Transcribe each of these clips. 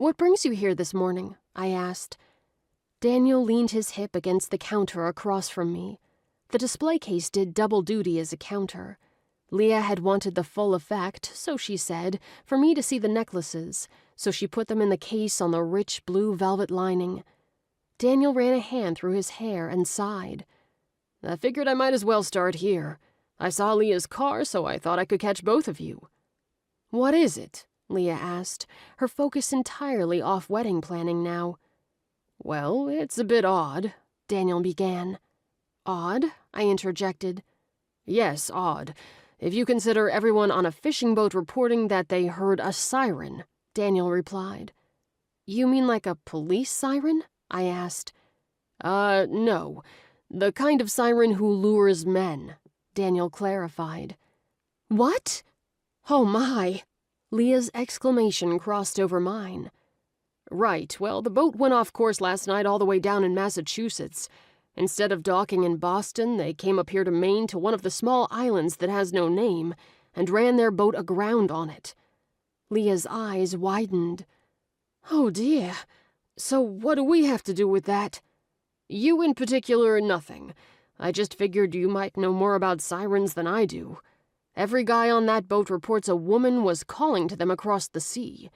"What brings you here this morning?" I asked. Daniel leaned his hip against the counter across from me. The display case did double duty as a counter. Leah had wanted the full effect, so she said, for me to see the necklaces, so she put them in the case on the rich blue velvet lining. Daniel ran a hand through his hair and sighed. "I figured I might as well start here. I saw Leah's car, so I thought I could catch both of you." "What is it?" Leah asked, her focus entirely off wedding planning now. "Well, it's a bit odd," Daniel began. "Odd?" I interjected. "Yes, odd. If you consider everyone on a fishing boat reporting that they heard a siren," Daniel replied. "You mean like a police siren?" I asked. No. The kind of siren who lures men," Daniel clarified. "What? Oh, my!" Leah's exclamation crossed over mine. "Right. Well, the boat went off course last night all the way down in Massachusetts. Instead of docking in Boston, they came up here to Maine to one of the small islands that has no name, and ran their boat aground on it." Leah's eyes widened. "Oh, dear. So what do we have to do with that?" "You in particular, nothing. I just figured you might know more about sirens than I do. Every guy on that boat reports a woman was calling to them across the sea.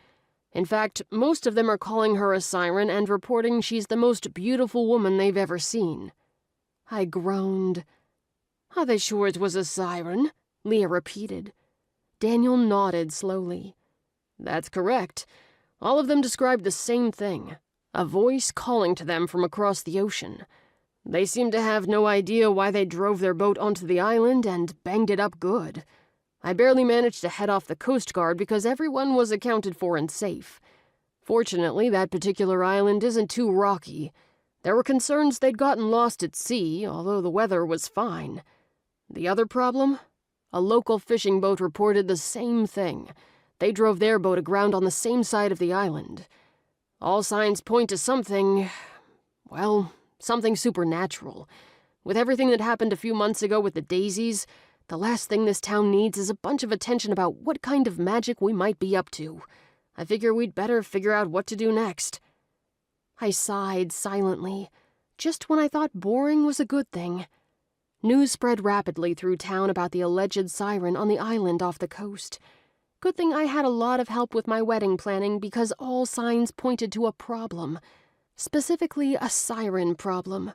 In fact, most of them are calling her a siren and reporting she's the most beautiful woman they've ever seen." I groaned. "Are they sure it was a siren?" Leah repeated. Daniel nodded slowly. "That's correct. All of them described the same thing. A voice calling to them from across the ocean. They seemed to have no idea why they drove their boat onto the island and banged it up good. I barely managed to head off the Coast Guard because everyone was accounted for and safe. Fortunately, that particular island isn't too rocky. There were concerns they'd gotten lost at sea, although the weather was fine. The other problem? A local fishing boat reported the same thing. They drove their boat aground on the same side of the island. All signs point to something supernatural. With everything that happened a few months ago with the Daisies, the last thing this town needs is a bunch of attention about what kind of magic we might be up to. I figure we'd better figure out what to do next." I sighed silently, just when I thought boring was a good thing. News spread rapidly through town about the alleged siren on the island off the coast. Good thing I had a lot of help with my wedding planning because all signs pointed to a problem. Specifically, a siren problem.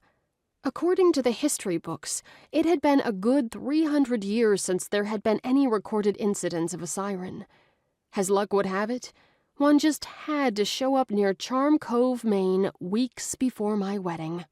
According to the history books, it had been a good 300 years since there had been any recorded incidents of a siren. As luck would have it, one just had to show up near Charm Cove, Maine, weeks before my wedding.